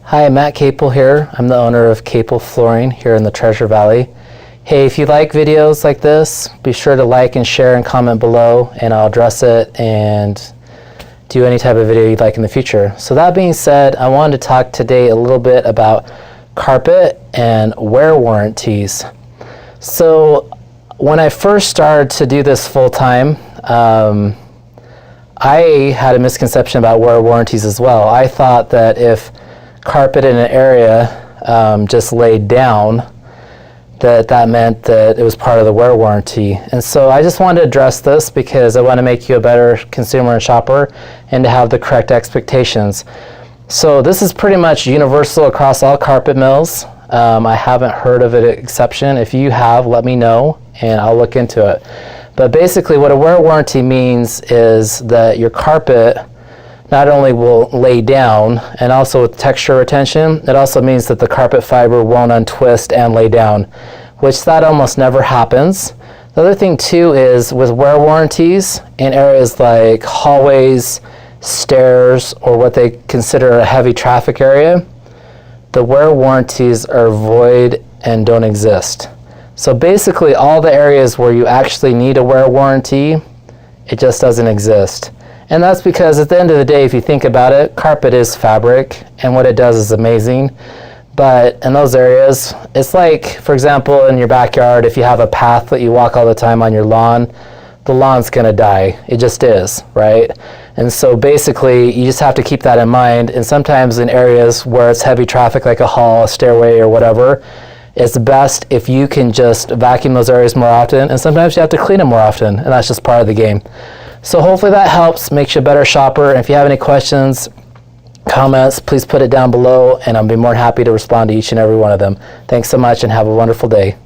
Hi, Matt Capell here. I'm the owner of Capell Flooring here in the Treasure Valley. Hey, if you like videos like this, be sure to like and share and comment below, and I'll address it and do any type of video you'd like in the future. So that being said, I wanted to talk today a little bit about carpet and wear warranties. So when I first started to do this full time, I had a misconception about wear warranties as well. I thought that if carpet in an area just laid down, that meant that it was part of the wear warranty. And so I just wanted to address this because I want to make you a better consumer and shopper and to have the correct expectations. So this is pretty much universal across all carpet mills. I haven't heard of an exception. If you have, let me know and I'll look into it. But basically what a wear warranty means is that your carpet not only will lay down, and also with texture retention, it also means that the carpet fiber won't untwist and lay down, which that almost never happens. The other thing too is with wear warranties in areas like hallways, stairs, or what they consider a heavy traffic area, the wear warranties are void and don't exist. So basically all the areas where you actually need a wear warranty, it just doesn't exist. And that's because at the end of the day, if you think about it, carpet is fabric and what it does is amazing. But in those areas, it's like, for example, in your backyard, if you have a path that you walk all the time on your lawn, the lawn's gonna die. It just is, right? And so basically, you just have to keep that in mind. And sometimes in areas where it's heavy traffic, like a hall, a stairway, or whatever, it's best if you can just vacuum those areas more often. And sometimes you have to clean them more often, and that's just part of the game. So hopefully that helps, makes you a better shopper. And if you have any questions, comments, please put it down below, and I'll be more than happy to respond to each and every one of them. Thanks so much and have a wonderful day.